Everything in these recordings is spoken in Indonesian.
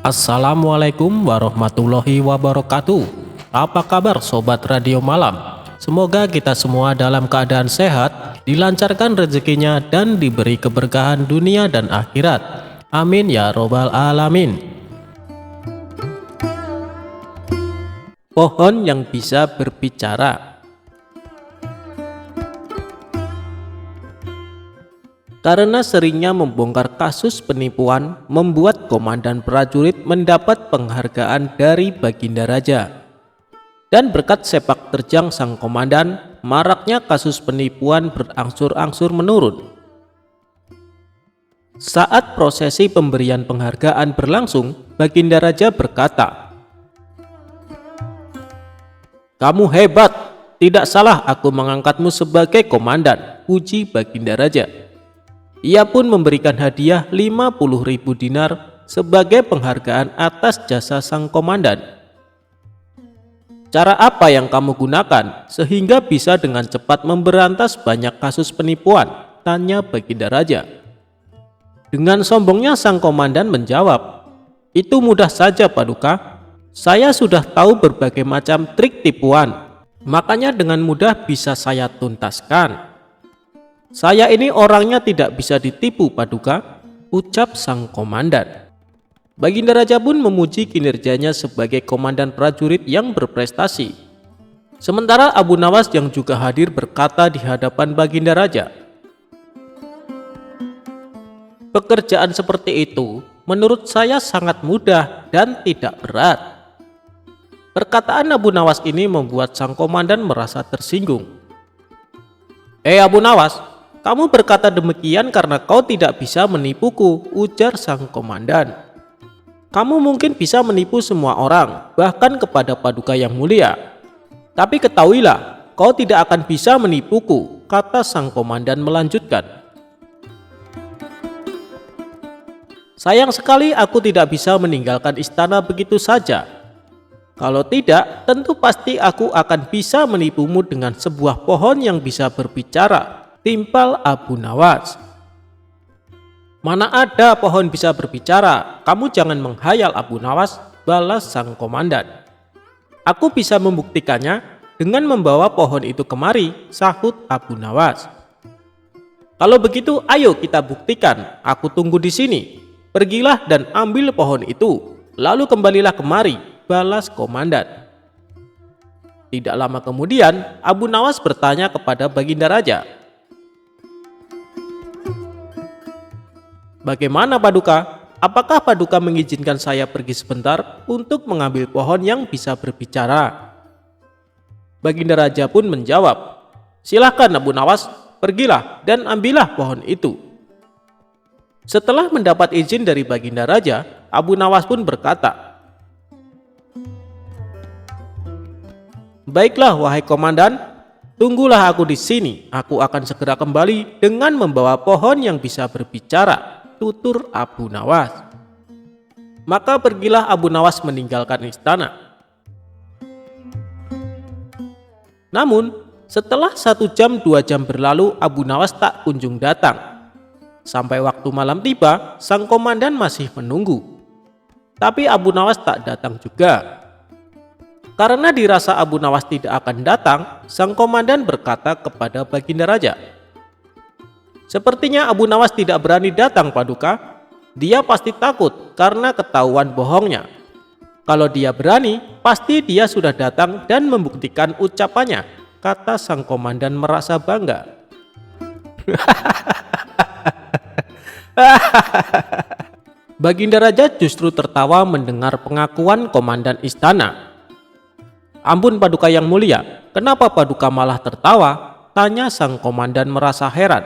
Assalamualaikum warahmatullahi wabarakatuh. Apa kabar sobat radio malam? Semoga kita semua dalam keadaan sehat, dilancarkan rezekinya dan diberi keberkahan dunia dan akhirat. Amin ya robbal alamin. Pohon yang bisa berbicara. Karena seringnya membongkar kasus penipuan, membuat komandan prajurit mendapat penghargaan dari Baginda Raja. Dan berkat sepak terjang sang komandan, maraknya kasus penipuan berangsur-angsur menurun. Saat prosesi pemberian penghargaan berlangsung, Baginda Raja berkata, "Kamu hebat, tidak salah aku mengangkatmu sebagai komandan," puji Baginda Raja. Ia pun memberikan hadiah 50.000 dinar sebagai penghargaan atas jasa sang komandan. "Cara apa yang kamu gunakan sehingga bisa dengan cepat memberantas banyak kasus penipuan?" tanya Baginda Raja. Dengan sombongnya sang komandan menjawab, "Itu mudah saja Paduka. Saya sudah tahu berbagai macam trik tipuan, makanya dengan mudah bisa saya tuntaskan. Saya ini orangnya tidak bisa ditipu Paduka," ucap sang komandan. Baginda Raja pun memuji kinerjanya sebagai komandan prajurit yang berprestasi. Sementara Abu Nawas yang juga hadir berkata di hadapan Baginda Raja, "Pekerjaan seperti itu menurut saya sangat mudah dan tidak berat." Perkataan Abu Nawas ini membuat sang komandan merasa tersinggung. Abu Nawas, kamu berkata demikian karena kau tidak bisa menipuku," ujar sang komandan. "Kamu mungkin bisa menipu semua orang, bahkan kepada Paduka yang mulia. Tapi ketahuilah, kau tidak akan bisa menipuku," kata sang komandan melanjutkan. "Sayang sekali aku tidak bisa meninggalkan istana begitu saja. Kalau tidak, tentu pasti aku akan bisa menipumu dengan sebuah pohon yang bisa berbicara," timpal Abu Nawas. "Mana ada pohon bisa berbicara, kamu jangan menghayal Abu Nawas," balas sang komandan. "Aku bisa membuktikannya dengan membawa pohon itu kemari," sahut Abu Nawas. "Kalau begitu ayo kita buktikan, aku tunggu di sini. Pergilah dan ambil pohon itu, lalu kembalilah kemari," balas komandan. Tidak lama kemudian Abu Nawas bertanya kepada Baginda Raja, "Bagaimana Paduka? Apakah Paduka mengizinkan saya pergi sebentar untuk mengambil pohon yang bisa berbicara?" Baginda Raja pun menjawab, "Silahkan Abu Nawas, pergilah dan ambillah pohon itu." Setelah mendapat izin dari Baginda Raja, Abu Nawas pun berkata, "Baiklah wahai komandan, tunggulah aku di sini. Aku akan segera kembali dengan membawa pohon yang bisa berbicara," tutur Abu Nawas. Maka pergilah Abu Nawas meninggalkan istana. Namun setelah 1 jam 2 jam berlalu, Abu Nawas tak kunjung datang. Sampai waktu malam tiba, sang komandan masih menunggu. Tapi Abu Nawas tak datang juga. Karena dirasa Abu Nawas tidak akan datang, sang komandan berkata kepada Baginda Raja, "Sepertinya Abu Nawas tidak berani datang Paduka. Dia pasti takut karena ketahuan bohongnya. Kalau dia berani, pasti dia sudah datang dan membuktikan ucapannya," kata sang komandan merasa bangga. Baginda Raja justru tertawa mendengar pengakuan komandan istana. "Ampun Paduka yang mulia, kenapa Paduka malah tertawa?" tanya sang komandan merasa heran.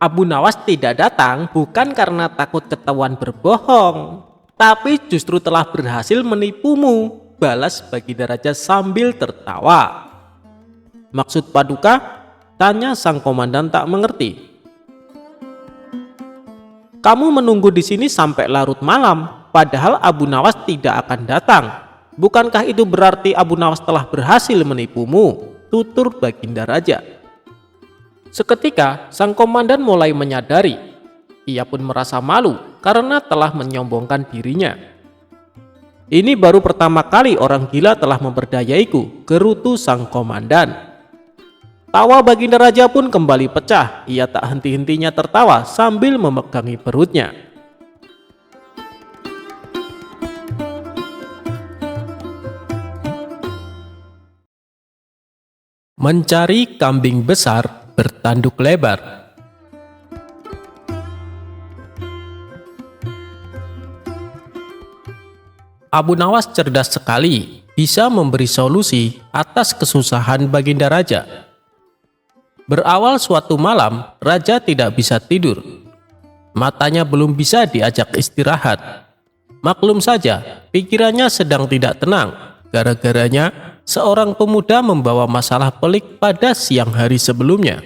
"Abu Nawas tidak datang bukan karena takut ketahuan berbohong, tapi justru telah berhasil menipumu," balas Baginda Raja sambil tertawa. "Maksud Paduka?" tanya sang komandan tak mengerti. "Kamu menunggu di sini sampai larut malam, padahal Abu Nawas tidak akan datang. Bukankah itu berarti Abu Nawas telah berhasil menipumu?" tutur Baginda Raja. Seketika sang komandan mulai menyadari. Ia pun merasa malu karena telah menyombongkan dirinya. Ini baru pertama kali orang gila telah memperdayaiku, gerutu sang komandan. Tawa Baginda Raja pun kembali pecah. Ia tak henti-hentinya tertawa sambil memegangi perutnya. Mencari kambing besar bertanduk lebar. Abu Nawas cerdas sekali, bisa memberi solusi atas kesusahan Baginda Raja. Berawal suatu malam, Raja tidak bisa tidur. Matanya belum bisa diajak istirahat. Maklum saja, pikirannya sedang tidak tenang. Gara-garanya, seorang pemuda membawa masalah pelik pada siang hari sebelumnya.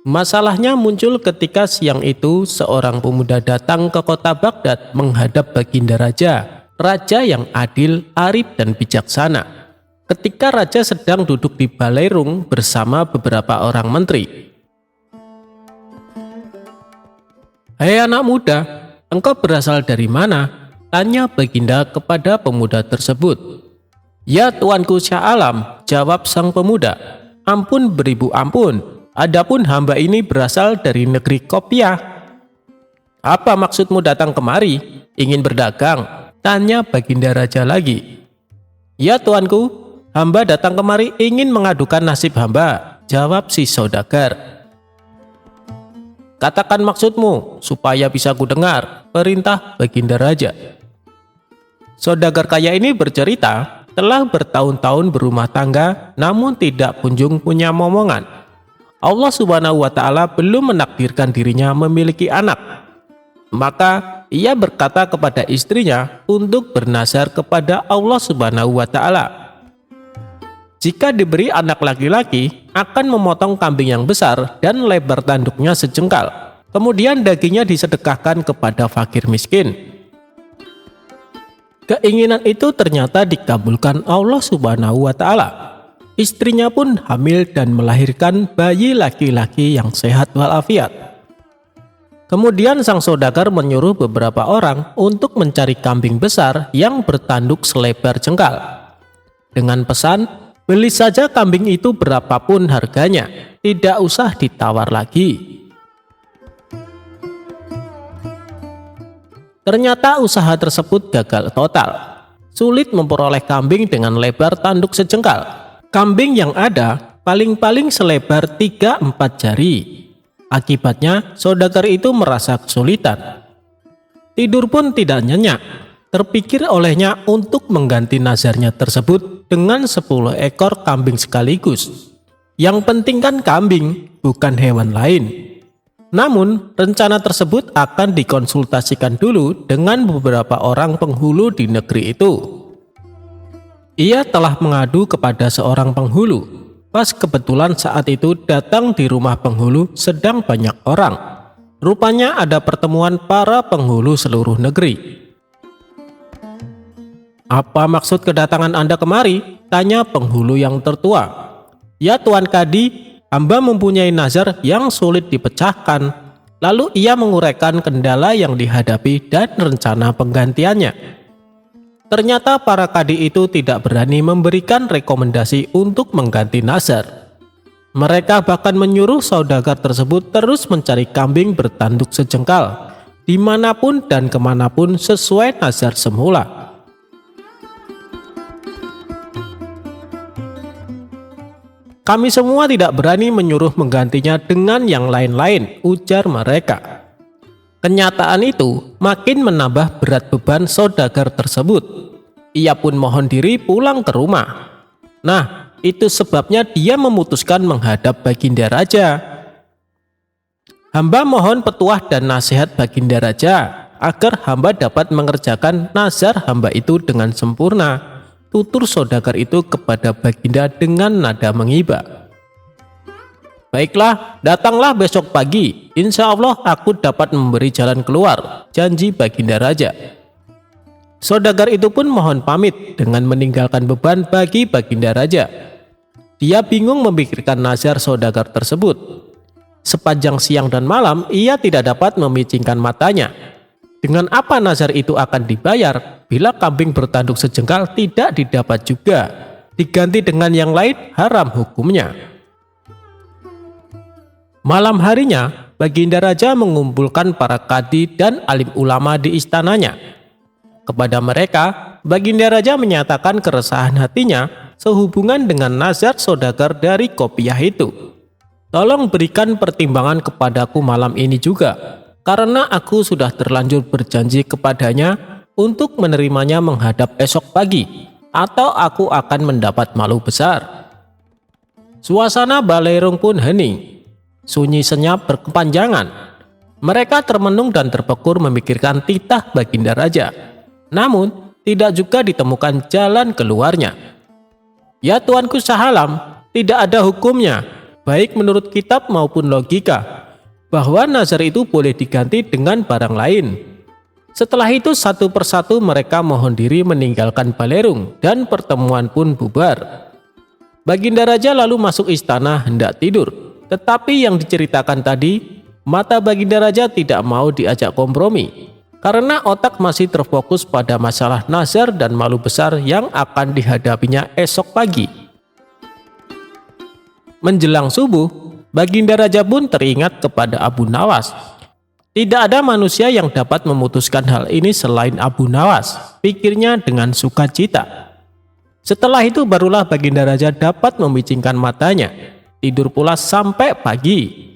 Masalahnya muncul ketika siang itu seorang pemuda datang ke kota Baghdad menghadap Baginda Raja, raja yang adil, arif dan bijaksana. Ketika raja sedang duduk di balerung bersama beberapa orang menteri. "Hei anak muda, engkau berasal dari mana?" tanya Baginda kepada pemuda tersebut. "Ya tuanku Syah Alam," jawab sang pemuda. "Ampun beribu ampun. Adapun hamba ini berasal dari negeri Kopiah." "Apa maksudmu datang kemari? Ingin berdagang?" tanya Baginda Raja lagi. "Ya tuanku, hamba datang kemari ingin mengadukan nasib hamba," jawab si saudagar. "Katakan maksudmu supaya bisa kudengar," perintah Baginda Raja. Saudagar kaya ini bercerita telah bertahun-tahun berumah tangga namun tidak kunjung punya momongan. Allah Subhanahu wa Ta'ala belum menakdirkan dirinya memiliki anak. Maka ia berkata kepada istrinya untuk bernazar kepada Allah Subhanahu wa Ta'ala. Jika diberi anak laki-laki, akan memotong kambing yang besar dan lebar tanduknya sejengkal. Kemudian dagingnya disedekahkan kepada fakir miskin. Keinginan itu ternyata dikabulkan Allah Subhanahu wa Ta'ala. Istrinya pun hamil dan melahirkan bayi laki-laki yang sehat walafiat. Kemudian sang saudagar menyuruh beberapa orang untuk mencari kambing besar yang bertanduk selebar jengkal. Dengan pesan, beli saja kambing itu berapapun harganya, tidak usah ditawar lagi. Ternyata usaha tersebut gagal total. Sulit memperoleh kambing dengan lebar tanduk sejengkal. Kambing yang ada paling-paling selebar 3-4 jari. Akibatnya saudagar itu merasa kesulitan. Tidur pun tidak nyenyak. Terpikir olehnya untuk mengganti nazarnya tersebut dengan 10 ekor kambing sekaligus. Yang penting kan kambing, bukan hewan lain. Namun rencana tersebut akan dikonsultasikan dulu dengan beberapa orang penghulu di negeri itu. Ia telah mengadu kepada seorang penghulu. Pas kebetulan saat itu datang di rumah penghulu sedang banyak orang. Rupanya ada pertemuan para penghulu seluruh negeri. "Apa maksud kedatangan Anda kemari?" tanya penghulu yang tertua. "Ya Tuan Kadi, hamba mempunyai nazar yang sulit dipecahkan." Lalu ia menguraikan kendala yang dihadapi dan rencana penggantiannya. Ternyata para kadi itu tidak berani memberikan rekomendasi untuk mengganti nazar. Mereka bahkan menyuruh saudagar tersebut terus mencari kambing bertanduk sejengkal, dimanapun dan kemanapun sesuai nazar semula. "Kami semua tidak berani menyuruh menggantinya dengan yang lain-lain," ujar mereka. Kenyataan itu makin menambah berat beban saudagar tersebut. Ia pun mohon diri pulang ke rumah. Nah, itu sebabnya dia memutuskan menghadap Baginda Raja. "Hamba mohon petuah dan nasihat Baginda Raja agar hamba dapat mengerjakan nazar hamba itu dengan sempurna," tutur saudagar itu kepada Baginda dengan nada mengiba. "Baiklah, datanglah besok pagi. Insya Allah aku dapat memberi jalan keluar," janji Baginda Raja. Saudagar itu pun mohon pamit dengan meninggalkan beban bagi Baginda Raja. Dia bingung memikirkan nazar saudagar tersebut. Sepanjang siang dan malam ia tidak dapat memicingkan matanya. Dengan apa nazar itu akan dibayar bila kambing bertanduk sejengkal tidak didapat juga? Diganti dengan yang lain haram hukumnya. Malam harinya, Baginda Raja mengumpulkan para kadi dan alim ulama di istananya. Kepada mereka, Baginda Raja menyatakan keresahan hatinya sehubungan dengan nazar saudagar dari Qopiyah itu. Tolong berikan pertimbangan kepadaku malam ini juga, karena aku sudah terlanjur berjanji kepadanya untuk menerimanya menghadap esok pagi, atau aku akan mendapat malu besar. Suasana Balerung pun hening, sunyi senyap berkepanjangan. Mereka termenung dan terpekur memikirkan titah Baginda Raja. Namun, tidak juga ditemukan jalan keluarnya. Ya Tuanku Sahalam, tidak ada hukumnya, baik menurut kitab maupun logika, bahwa nazar itu boleh diganti dengan barang lain. Setelah itu satu persatu mereka mohon diri meninggalkan Balerung dan pertemuan pun bubar. Baginda Raja lalu masuk istana hendak tidur, tetapi yang diceritakan tadi, mata Baginda Raja tidak mau diajak kompromi, karena otak masih terfokus pada masalah nazar dan malu besar yang akan dihadapinya esok pagi. Menjelang subuh, Baginda Raja pun teringat kepada Abu Nawas. Tidak ada manusia yang dapat memutuskan hal ini selain Abu Nawas, pikirnya dengan sukacita. Setelah itu barulah Baginda Raja dapat memicingkan matanya, tidur pula sampai pagi.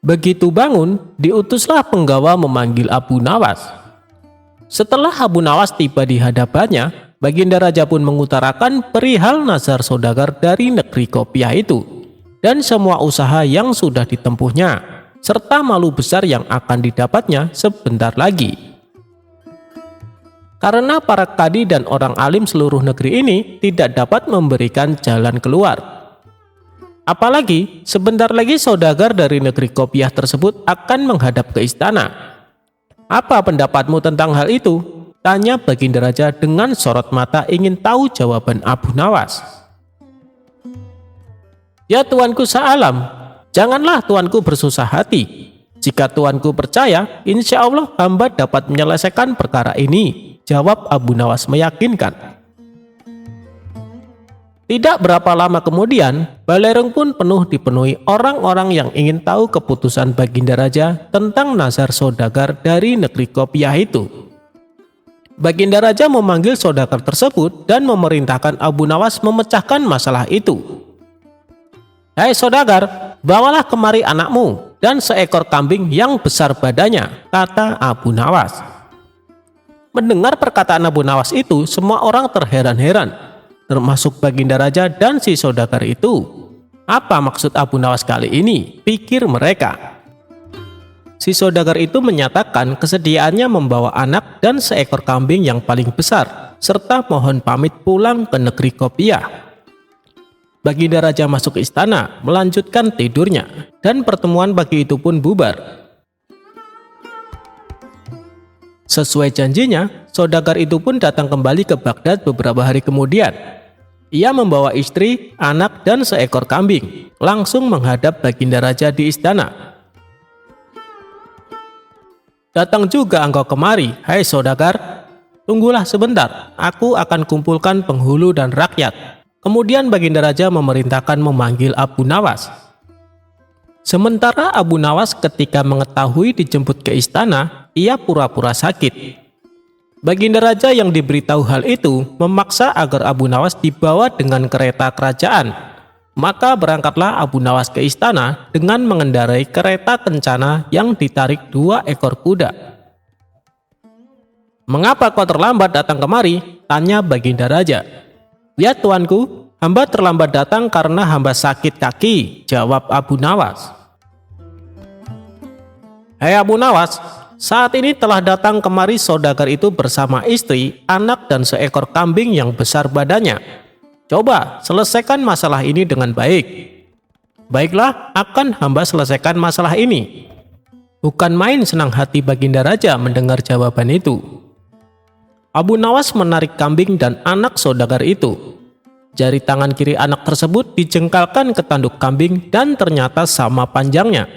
Begitu bangun, diutuslah penggawa memanggil Abu Nawas. Setelah Abu Nawas tiba di hadapannya, Baginda Raja pun mengutarakan perihal nazar saudagar dari negeri Qopiyah itu dan semua usaha yang sudah ditempuhnya, serta malu besar yang akan didapatnya sebentar lagi. Karena para kadi dan orang alim seluruh negeri ini tidak dapat memberikan jalan keluar. Apalagi sebentar lagi saudagar dari negeri Qopiyah tersebut akan menghadap ke istana. Apa pendapatmu tentang hal itu? Tanya Baginda Raja dengan sorot mata ingin tahu jawaban Abu Nawas. Ya Tuanku Sahalam, janganlah Tuanku bersusah hati. Jika Tuanku percaya, insya Allah hamba dapat menyelesaikan perkara ini, jawab Abu Nawas meyakinkan. Tidak berapa lama kemudian, Balerung pun dipenuhi orang-orang yang ingin tahu keputusan Baginda Raja tentang nazar saudagar dari negeri Qopiyah itu. Baginda Raja memanggil saudagar tersebut dan memerintahkan Abu Nawas memecahkan masalah itu. Hai saudagar, bawalah kemari anakmu dan seekor kambing yang besar badannya, kata Abu Nawas. Mendengar perkataan Abu Nawas itu, semua orang terheran-heran, termasuk Baginda Raja dan si saudagar itu. Apa maksud Abu Nawas kali ini? Pikir mereka. Si saudagar itu menyatakan kesediaannya membawa anak dan seekor kambing yang paling besar, serta mohon pamit pulang ke negeri Qopiyah. Baginda Raja masuk ke istana, melanjutkan tidurnya, dan pertemuan pagi itu pun bubar. Sesuai janjinya, saudagar itu pun datang kembali ke Baghdad beberapa hari kemudian. Ia membawa istri, anak, dan seekor kambing, langsung menghadap Baginda Raja di istana. Datang juga engkau kemari, hai saudagar. Tunggulah sebentar, aku akan kumpulkan penghulu dan rakyat. Kemudian Baginda Raja memerintahkan memanggil Abu Nawas. Sementara Abu Nawas ketika mengetahui dijemput ke istana, ia pura-pura sakit. Baginda Raja yang diberitahu hal itu memaksa agar Abu Nawas dibawa dengan kereta kerajaan. Maka berangkatlah Abu Nawas ke istana dengan mengendarai kereta kencana yang ditarik 2 ekor kuda. Mengapa kau terlambat datang kemari? Tanya Baginda Raja. Ya Tuanku, hamba terlambat datang karena hamba sakit kaki, jawab Abu Nawas. Hai Abu Nawas, saat ini telah datang kemari saudagar itu bersama istri, anak dan seekor kambing yang besar badannya. Coba selesaikan masalah ini dengan baik. Baiklah, akan hamba selesaikan masalah ini. Bukan main senang hati Baginda Raja mendengar jawaban itu. Abu Nawas menarik kambing dan anak saudagar itu. Jari tangan kiri anak tersebut dijengkalkan ke tanduk kambing dan ternyata sama panjangnya.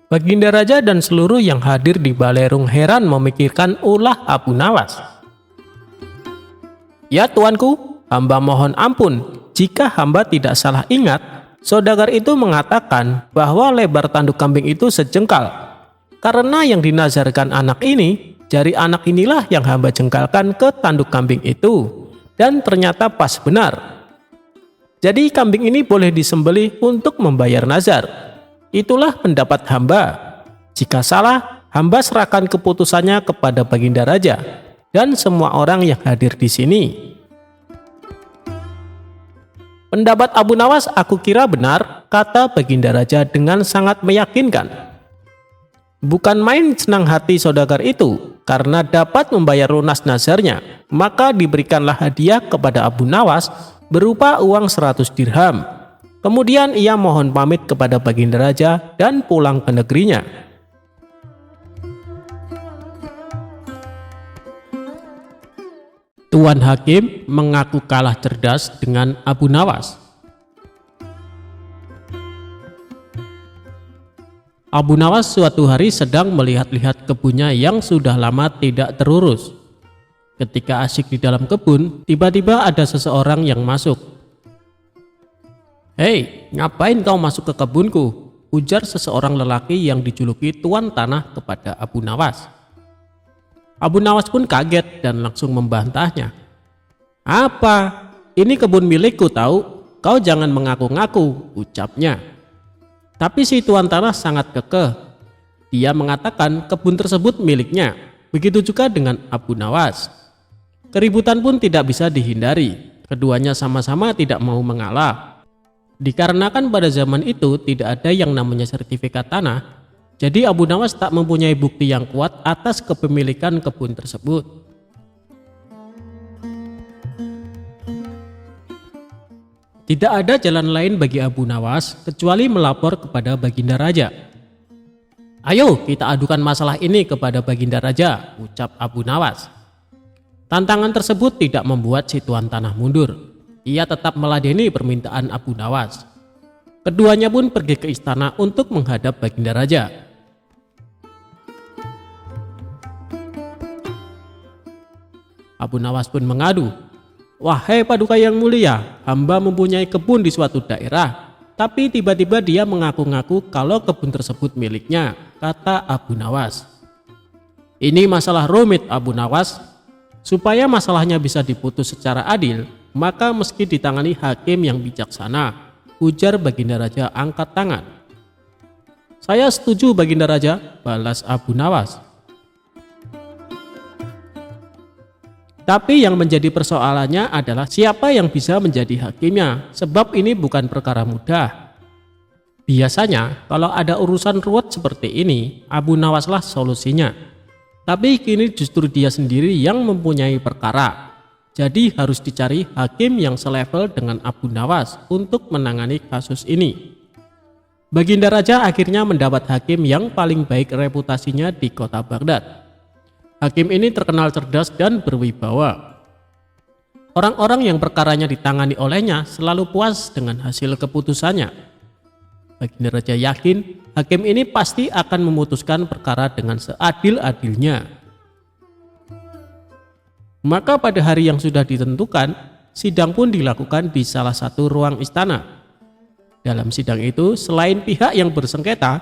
Baginda Raja dan seluruh yang hadir di Balerung heran memikirkan ulah Abu Nawas. "Ya tuanku, hamba mohon ampun. Jika hamba tidak salah ingat, saudagar itu mengatakan bahwa lebar tanduk kambing itu sejengkal. Karena yang dinazarkan anak ini, jari anak inilah yang hamba jengkalkan ke tanduk kambing itu. Dan ternyata pas benar. Jadi kambing ini boleh disembelih untuk membayar nazar. Itulah pendapat hamba. Jika salah, hamba serahkan keputusannya kepada Baginda Raja dan semua orang yang hadir di sini." "Pendapat Abu Nawas aku kira benar," kata Baginda Raja dengan sangat meyakinkan. Bukan main senang hati saudagar itu, karena dapat membayar lunas nazarnya, maka diberikanlah hadiah kepada Abu Nawas berupa uang 100 dirham. Kemudian ia mohon pamit kepada Baginda Raja dan pulang ke negerinya. Tuan Hakim mengaku kalah cerdas dengan Abu Nawas. Abu Nawas suatu hari sedang melihat-lihat kebunnya yang sudah lama tidak terurus. Ketika asyik di dalam kebun, tiba-tiba ada seseorang yang masuk. "Hei, ngapain kau masuk ke kebunku?" ujar seseorang lelaki yang dijuluki Tuan Tanah kepada Abu Nawas. Abu Nawas pun kaget dan langsung membantahnya. "Apa? Ini kebun milikku tahu, kau jangan mengaku-ngaku," ucapnya. Tapi si Tuan Tanah sangat kekeh. Dia mengatakan kebun tersebut miliknya. Begitu juga dengan Abu Nawas. Keributan pun tidak bisa dihindari. Keduanya sama-sama tidak mau mengalah. Dikarenakan pada zaman itu tidak ada yang namanya sertifikat tanah, jadi Abu Nawas tak mempunyai bukti yang kuat atas kepemilikan kebun tersebut. Tidak ada jalan lain bagi Abu Nawas kecuali melapor kepada Baginda Raja. "Ayo kita adukan masalah ini kepada Baginda Raja," ucap Abu Nawas. Tantangan tersebut tidak membuat si Tuan Tanah mundur. Ia tetap meladeni permintaan Abu Nawas. Keduanya pun pergi ke istana untuk menghadap Baginda Raja. Abu Nawas pun mengadu, "Wahai Paduka yang mulia, hamba mempunyai kebun di suatu daerah, tapi tiba-tiba dia mengaku-ngaku kalau kebun tersebut miliknya," kata Abu Nawas. "Ini masalah rumit Abu Nawas. Supaya masalahnya bisa diputus secara adil, maka meski ditangani hakim yang bijaksana," ujar Baginda Raja angkat tangan. "Saya setuju Baginda Raja," balas Abu Nawas. Tapi yang menjadi persoalannya adalah siapa yang bisa menjadi hakimnya, sebab ini bukan perkara mudah. Biasanya kalau ada urusan ruwet seperti ini, Abu Nawaslah solusinya. Tapi kini justru dia sendiri yang mempunyai perkara. Jadi harus dicari hakim yang selevel dengan Abu Nawas untuk menangani kasus ini. Baginda Raja akhirnya mendapat hakim yang paling baik reputasinya di kota Baghdad. Hakim ini terkenal cerdas dan berwibawa. Orang-orang yang perkaranya ditangani olehnya selalu puas dengan hasil keputusannya. Baginda Raja yakin hakim ini pasti akan memutuskan perkara dengan seadil-adilnya. Maka pada hari yang sudah ditentukan, sidang pun dilakukan di salah satu ruang istana. Dalam sidang itu, selain pihak yang bersengketa,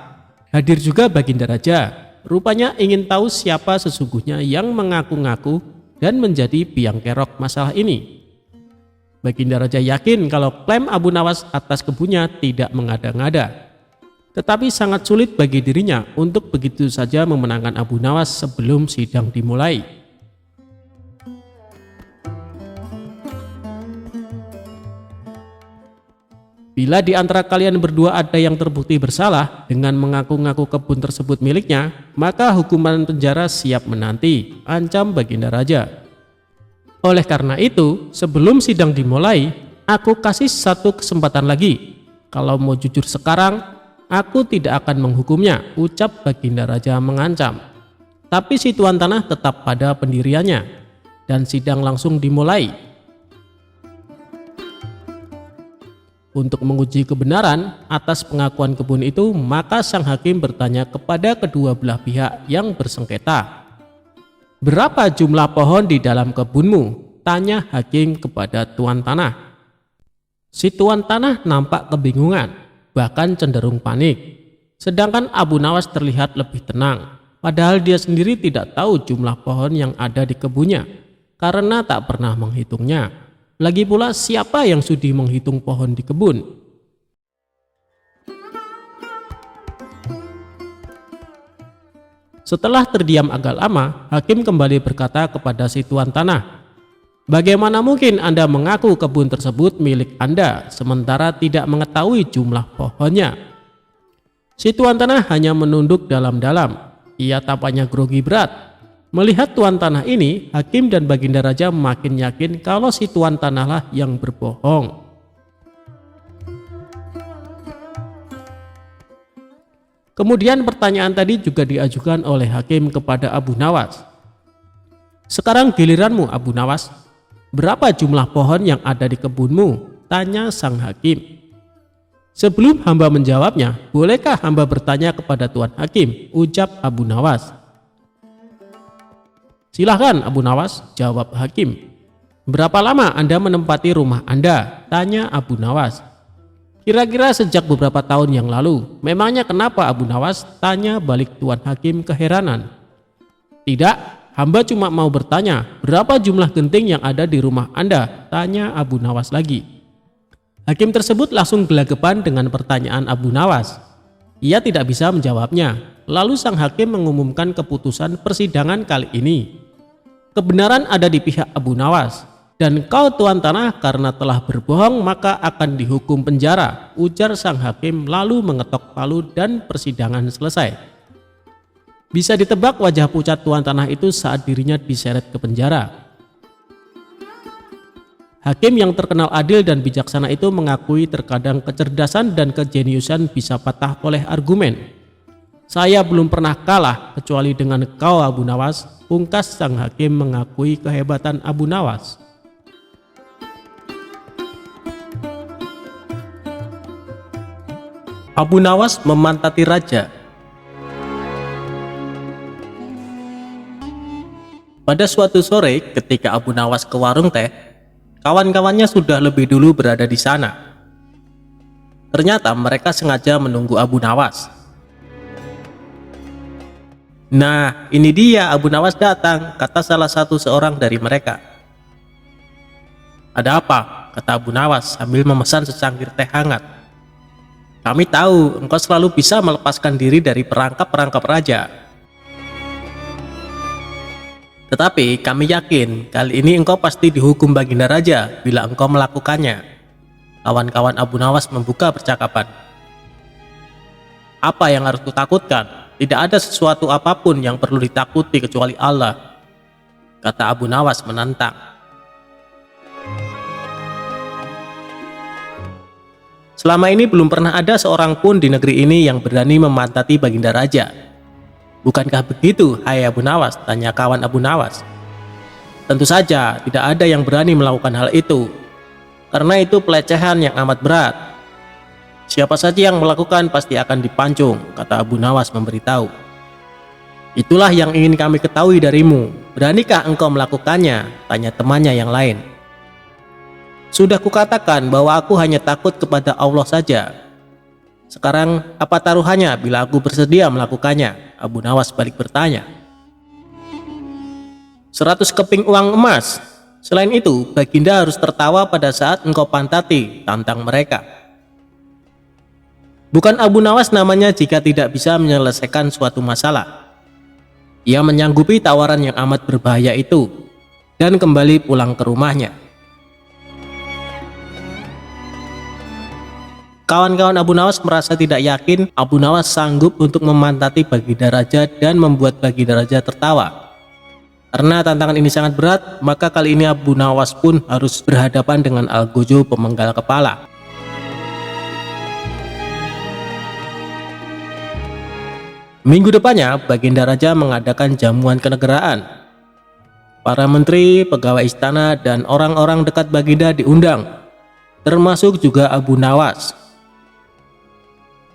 hadir juga Baginda Raja. Rupanya ingin tahu siapa sesungguhnya yang mengaku-ngaku dan menjadi biang kerok masalah ini. Baginda Raja yakin kalau klaim Abu Nawas atas kebunnya tidak mengada-ngada. Tetapi sangat sulit bagi dirinya untuk begitu saja memenangkan Abu Nawas sebelum sidang dimulai. Bila di antara kalian berdua ada yang terbukti bersalah dengan mengaku-ngaku kebun tersebut miliknya, maka hukuman penjara siap menanti, ancam Baginda Raja. Oleh karena itu, sebelum sidang dimulai, aku kasih satu kesempatan lagi. Kalau mau jujur sekarang, aku tidak akan menghukumnya, ucap Baginda Raja mengancam. Tapi si Tuan Tanah tetap pada pendiriannya, dan sidang langsung dimulai. Untuk menguji kebenaran atas pengakuan kebun itu, maka sang hakim bertanya kepada kedua belah pihak yang bersengketa. "Berapa jumlah pohon di dalam kebunmu?" tanya hakim kepada tuan tanah. Si tuan tanah nampak kebingungan, bahkan cenderung panik. Sedangkan Abu Nawas terlihat lebih tenang, padahal dia sendiri tidak tahu jumlah pohon yang ada di kebunnya, karena tak pernah menghitungnya. Lagi pula, siapa yang sudi menghitung pohon di kebun? Setelah terdiam agak lama, hakim kembali berkata kepada si tuan tanah, "Bagaimana mungkin Anda mengaku kebun tersebut milik Anda, sementara tidak mengetahui jumlah pohonnya?" Si tuan tanah hanya menunduk dalam-dalam. Ia tampaknya grogi berat. Melihat tuan tanah ini, hakim dan Baginda Raja makin yakin kalau si tuan tanahlah yang berbohong. Kemudian pertanyaan tadi juga diajukan oleh hakim kepada Abu Nawas. "Sekarang giliranmu, Abu Nawas. Berapa jumlah pohon yang ada di kebunmu?" tanya sang hakim. "Sebelum hamba menjawabnya, bolehkah hamba bertanya kepada tuan hakim?" ucap Abu Nawas. "Silahkan Abu Nawas," jawab hakim. "Berapa lama Anda menempati rumah Anda?" tanya Abu Nawas. "Kira-kira sejak beberapa tahun yang lalu." "Memangnya kenapa Abu Nawas?" tanya balik tuan hakim keheranan. "Tidak, hamba cuma mau bertanya, berapa jumlah genting yang ada di rumah Anda?" tanya Abu Nawas lagi. Hakim tersebut langsung gelagapan dengan pertanyaan Abu Nawas. Ia tidak bisa menjawabnya. Lalu sang hakim mengumumkan keputusan persidangan kali ini. "Kebenaran ada di pihak Abu Nawas, dan kau tuan tanah karena telah berbohong maka akan dihukum penjara," ujar sang hakim lalu mengetok palu dan persidangan selesai. Bisa ditebak wajah pucat tuan tanah itu saat dirinya diseret ke penjara. Hakim yang terkenal adil dan bijaksana itu mengakui terkadang kecerdasan dan kejeniusan bisa patah oleh argumen. "Saya belum pernah kalah kecuali dengan kau Abu Nawas," pungkas sang hakim mengakui kehebatan Abu Nawas. Abu Nawas memantati raja. Pada suatu sore ketika Abu Nawas ke warung teh, kawan-kawannya sudah lebih dulu berada di sana. Ternyata mereka sengaja menunggu Abu Nawas. "Nah, ini dia Abu Nawas datang," kata salah satu seorang dari mereka. "Ada apa?" kata Abu Nawas sambil memesan secangkir teh hangat. "Kami tahu engkau selalu bisa melepaskan diri dari perangkap-perangkap raja. Tetapi kami yakin kali ini engkau pasti dihukum Baginda Raja bila engkau melakukannya." Kawan-kawan Abu Nawas membuka percakapan. "Apa yang harus kutakutkan? Tidak ada sesuatu apapun yang perlu ditakuti kecuali Allah," kata Abu Nawas menantang. "Selama ini belum pernah ada seorang pun di negeri ini yang berani memantati Baginda Raja. Bukankah begitu, hai Abu Nawas?" tanya kawan Abu Nawas. "Tentu saja tidak ada yang berani melakukan hal itu, karena itu pelecehan yang amat berat. Siapa saja yang melakukan pasti akan dipancung," kata Abu Nawas memberitahu. "Itulah yang ingin kami ketahui darimu. Beranikah engkau melakukannya?" tanya temannya yang lain. "Sudah kukatakan bahwa aku hanya takut kepada Allah saja. Sekarang apa taruhannya bila aku bersedia melakukannya?" Abu Nawas balik bertanya. 100 keping uang emas. Selain itu, Baginda harus tertawa pada saat engkau pantati," tantang mereka. Bukan Abu Nawas namanya jika tidak bisa menyelesaikan suatu masalah. Ia menyanggupi tawaran yang amat berbahaya itu dan kembali pulang ke rumahnya. Kawan-kawan Abu Nawas merasa tidak yakin Abu Nawas sanggup untuk memantati Baginda Raja dan membuat Baginda Raja tertawa. Karena tantangan ini sangat berat, maka kali ini Abu Nawas pun harus berhadapan dengan Algojo pemenggal kepala. Minggu depannya, Baginda Raja mengadakan jamuan kenegaraan. Para menteri, pegawai istana, dan orang-orang dekat Baginda diundang. termasuk juga Abu Nawas.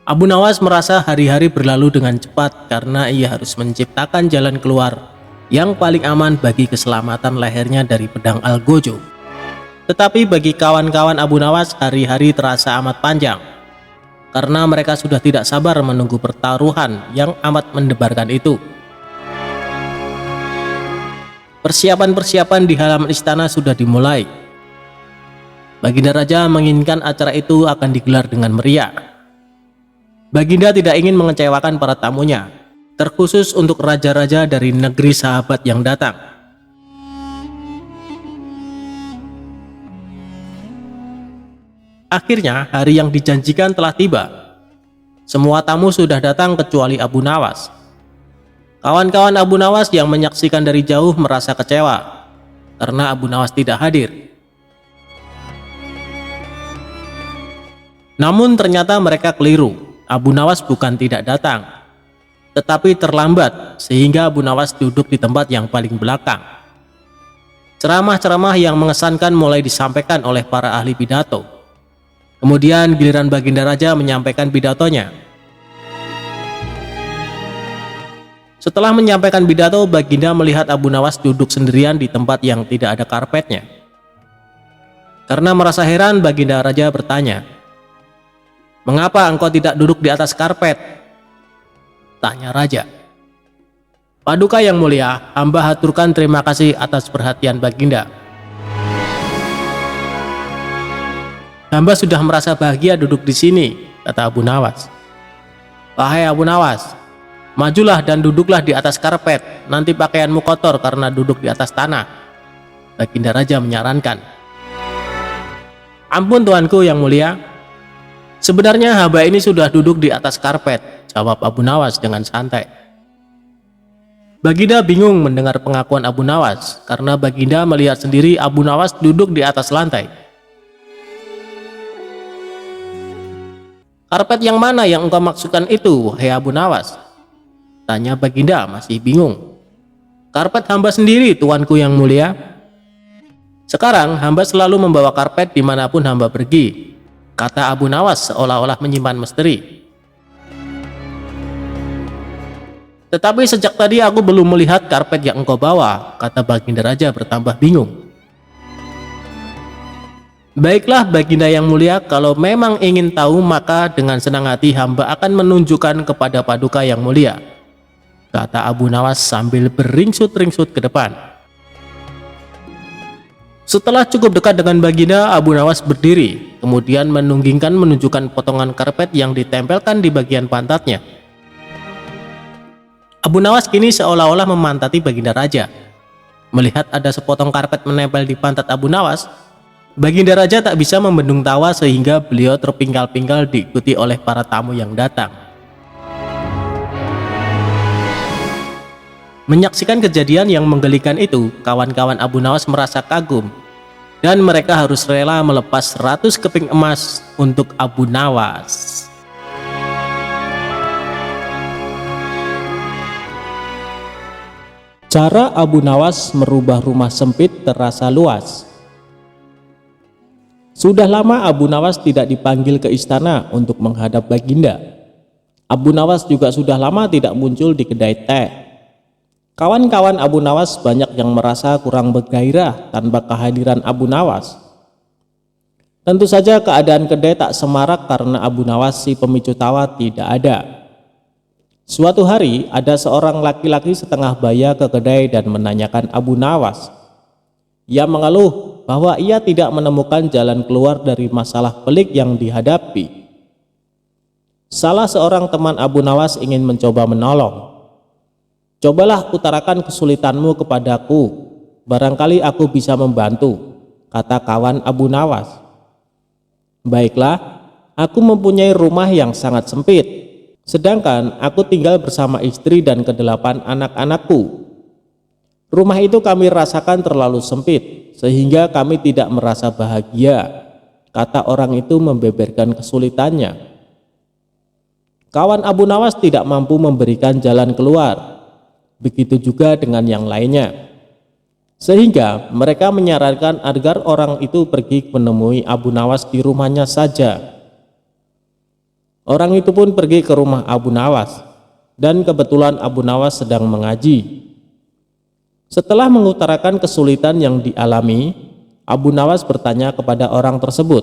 Abu Nawas merasa hari-hari berlalu dengan cepat karena ia harus menciptakan jalan keluar yang paling aman bagi keselamatan lehernya dari pedang Algojo. Tetapi bagi kawan-kawan Abu Nawas, hari-hari terasa amat panjang karena mereka sudah tidak sabar menunggu pertaruhan yang amat mendebarkan itu. Persiapan-persiapan di halaman istana sudah dimulai. Baginda Raja menginginkan acara itu akan digelar dengan meriah. Baginda tidak ingin mengecewakan para tamunya, terkhusus untuk raja-raja dari negeri sahabat yang datang. Akhirnya hari yang dijanjikan telah tiba. Semua tamu sudah datang kecuali Abu Nawas. Kawan-kawan Abu Nawas yang menyaksikan dari jauh merasa kecewa karena Abu Nawas tidak hadir. Namun ternyata mereka keliru. Abu Nawas bukan tidak datang, tetapi terlambat sehingga Abu Nawas duduk di tempat yang paling belakang. Ceramah-ceramah yang mengesankan mulai disampaikan oleh para ahli pidato. Kemudian giliran Baginda Raja menyampaikan pidatonya. Setelah menyampaikan pidato, Baginda melihat Abu Nawas duduk sendirian di tempat yang tidak ada karpetnya. Karena merasa heran, Baginda Raja bertanya, "Mengapa engkau tidak duduk di atas karpet?" tanya Raja. "Paduka yang mulia, hamba haturkan terima kasih atas perhatian Baginda. Hamba sudah merasa bahagia duduk di sini," kata Abu Nawas. "Wahai Abu Nawas, majulah dan duduklah di atas karpet, nanti pakaianmu kotor karena duduk di atas tanah," Baginda Raja menyarankan. "Ampun tuanku yang mulia, sebenarnya hamba ini sudah duduk di atas karpet," jawab Abu Nawas dengan santai. Baginda bingung mendengar pengakuan Abu Nawas karena Baginda melihat sendiri Abu Nawas duduk di atas lantai. "Karpet yang mana yang engkau maksudkan itu, wahai Abu Nawas?" tanya Baginda masih bingung. "Karpet hamba sendiri, tuanku yang mulia. Sekarang hamba selalu membawa karpet dimanapun hamba pergi," kata Abu Nawas seolah-olah menyimpan misteri. "Tetapi sejak tadi aku belum melihat karpet yang engkau bawa," kata Baginda Raja bertambah bingung. "Baiklah Baginda yang mulia, kalau memang ingin tahu maka dengan senang hati hamba akan menunjukkan kepada Paduka yang mulia," kata Abu Nawas sambil beringsut-ringsut ke depan. Setelah cukup dekat dengan Baginda, Abu Nawas berdiri, kemudian menunjukkan potongan karpet yang ditempelkan di bagian pantatnya. Abu Nawas kini seolah-olah memantati Baginda Raja. Melihat ada sepotong karpet menempel di pantat Abu Nawas, Baginda Raja tak bisa membendung tawa sehingga beliau terpinggal-pinggal diikuti oleh para tamu yang datang. Menyaksikan kejadian yang menggelikan itu, kawan-kawan Abu Nawas merasa kagum dan mereka harus rela melepas 100 keping emas untuk Abu Nawas. Cara Abu Nawas merubah rumah sempit terasa luas. Sudah lama Abu Nawas tidak dipanggil ke istana untuk menghadap Baginda. Abu Nawas juga sudah lama tidak muncul di kedai teh. Kawan-kawan Abu Nawas banyak yang merasa kurang bergairah tanpa kehadiran Abu Nawas. Tentu saja keadaan kedai tak semarak karena Abu Nawas si pemicu tawa tidak ada. Suatu hari ada seorang laki-laki setengah baya ke kedai dan menanyakan Abu Nawas. Ia mengeluh bahwa ia tidak menemukan jalan keluar dari masalah pelik yang dihadapi. Salah seorang teman Abu Nawas ingin mencoba menolong. "Cobalah utarakan kesulitanmu kepadaku, barangkali aku bisa membantu," kata kawan Abu Nawas. "Baiklah, aku mempunyai rumah yang sangat sempit, sedangkan aku tinggal bersama istri dan ke-8 anak-anakku. Rumah itu kami rasakan terlalu sempit, sehingga kami tidak merasa bahagia," kata orang itu membeberkan kesulitannya. Kawan Abu Nawas tidak mampu memberikan jalan keluar. Begitu juga dengan yang lainnya. Sehingga mereka menyarankan agar orang itu pergi menemui Abu Nawas di rumahnya saja. Orang itu pun pergi ke rumah Abu Nawas, dan kebetulan Abu Nawas sedang mengaji. Setelah mengutarakan kesulitan yang dialami, Abu Nawas bertanya kepada orang tersebut,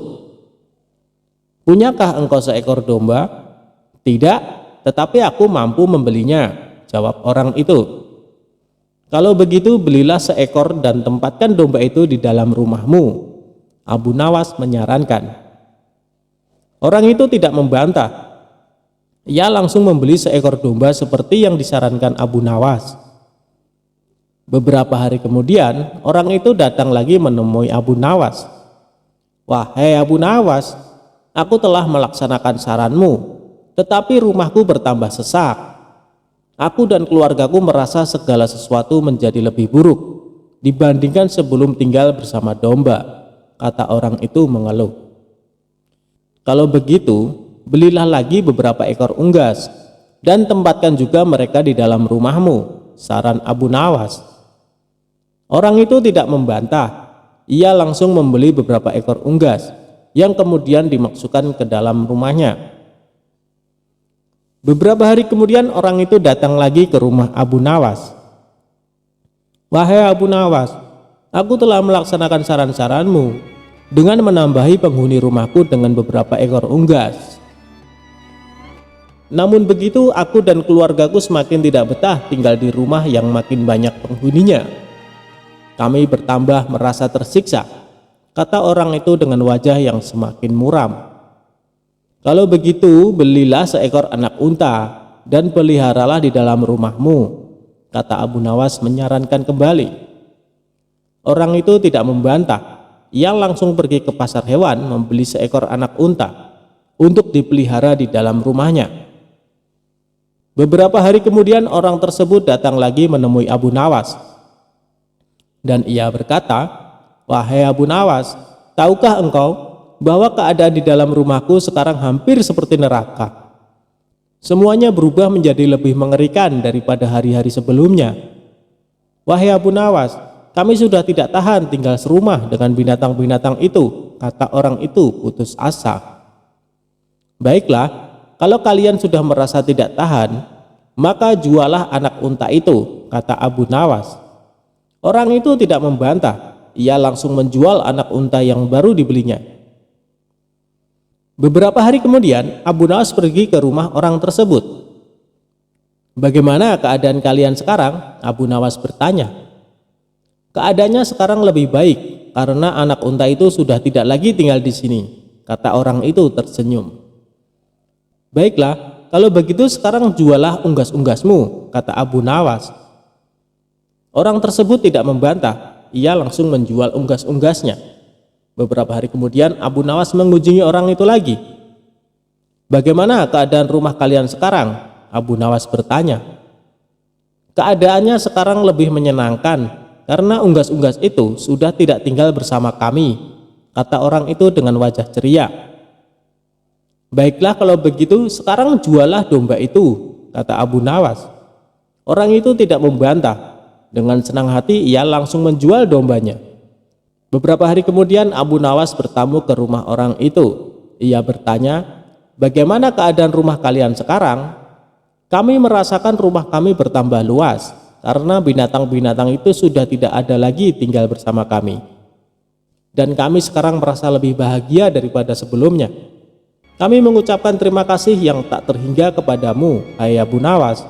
"Punyakah engkau seekor domba?" "Tidak, tetapi aku mampu membelinya," jawab orang itu. "Kalau begitu belilah seekor dan tempatkan domba itu di dalam rumahmu," Abu Nawas menyarankan. Orang itu tidak membantah. Ia langsung membeli seekor domba seperti yang disarankan Abu Nawas. Beberapa hari kemudian, orang itu datang lagi menemui Abu Nawas. "Wahai Abu Nawas, aku telah melaksanakan saranmu, tetapi rumahku bertambah sesak. Aku dan keluargaku merasa segala sesuatu menjadi lebih buruk dibandingkan sebelum tinggal bersama domba," kata orang itu mengeluh. "Kalau begitu, belilah lagi beberapa ekor unggas dan tempatkan juga mereka di dalam rumahmu," saran Abu Nawas. Orang itu tidak membantah. Ia langsung membeli beberapa ekor unggas yang kemudian dimasukkan ke dalam rumahnya. Beberapa hari kemudian orang itu datang lagi ke rumah Abu Nawas. "Wahai Abu Nawas, aku telah melaksanakan saran-saranmu dengan menambahi penghuni rumahku dengan beberapa ekor unggas. Namun begitu aku dan keluargaku semakin tidak betah tinggal di rumah yang makin banyak penghuninya. Kami bertambah merasa tersiksa," kata orang itu dengan wajah yang semakin muram. "Kalau begitu belilah seekor anak unta dan peliharalah di dalam rumahmu," kata Abu Nawas menyarankan kembali. Orang itu tidak membantah. Ia langsung pergi ke pasar hewan membeli seekor anak unta untuk dipelihara di dalam rumahnya. Beberapa hari kemudian orang tersebut datang lagi menemui Abu Nawas. Dan ia berkata, "Wahai Abu Nawas, tahukah engkau bahwa keadaan di dalam rumahku sekarang hampir seperti neraka. Semuanya berubah menjadi lebih mengerikan daripada hari-hari sebelumnya. Wahai Abu Nawas, kami sudah tidak tahan tinggal serumah dengan binatang-binatang itu," kata orang itu putus asa. "Baiklah, kalau kalian sudah merasa tidak tahan, maka jualah anak unta itu," kata Abu Nawas. Orang itu tidak membantah. Ia langsung menjual anak unta yang baru dibelinya. Beberapa hari kemudian, Abu Nawas pergi ke rumah orang tersebut. "Bagaimana keadaan kalian sekarang?" Abu Nawas bertanya. "Keadaannya sekarang lebih baik karena anak unta itu sudah tidak lagi tinggal di sini," kata orang itu tersenyum. "Baiklah, kalau begitu sekarang jualah unggas-unggasmu," kata Abu Nawas. Orang tersebut tidak membantah. Ia langsung menjual unggas-unggasnya. Beberapa hari kemudian Abu Nawas mengunjungi orang itu lagi. "Bagaimana keadaan rumah kalian sekarang?" Abu Nawas bertanya. "Keadaannya sekarang lebih menyenangkan karena unggas-unggas itu sudah tidak tinggal bersama kami," kata orang itu dengan wajah ceria. "Baiklah kalau begitu sekarang jualah domba itu," kata Abu Nawas. Orang itu tidak membantah. Dengan senang hati ia langsung menjual dombanya. Beberapa hari kemudian Abu Nawas bertamu ke rumah orang itu. Ia bertanya, "Bagaimana keadaan rumah kalian sekarang?" "Kami merasakan rumah kami bertambah luas karena binatang-binatang itu sudah tidak ada lagi tinggal bersama kami. Dan kami sekarang merasa lebih bahagia daripada sebelumnya. Kami mengucapkan terima kasih yang tak terhingga kepadamu, hai Abu Nawas,"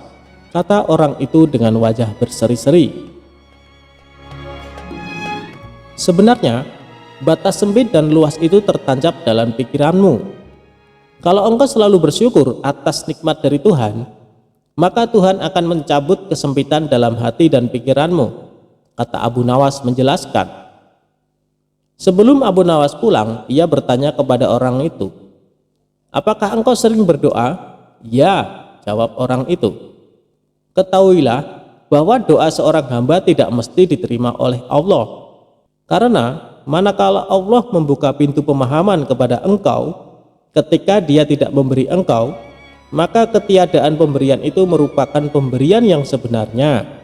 kata orang itu dengan wajah berseri-seri. Sebenarnya, batas sempit dan luas itu tertancap dalam pikiranmu. Kalau engkau selalu bersyukur atas nikmat dari Tuhan, maka Tuhan akan mencabut kesempitan dalam hati dan pikiranmu, kata Abu Nawas menjelaskan. Sebelum Abu Nawas pulang, ia bertanya kepada orang itu, "Apakah engkau sering berdoa?" "Ya," jawab orang itu. "Ketahuilah bahwa doa seorang hamba tidak mesti diterima oleh Allah. Karena manakala Allah membuka pintu pemahaman kepada engkau, ketika Dia tidak memberi engkau, maka ketiadaan pemberian itu merupakan pemberian yang sebenarnya.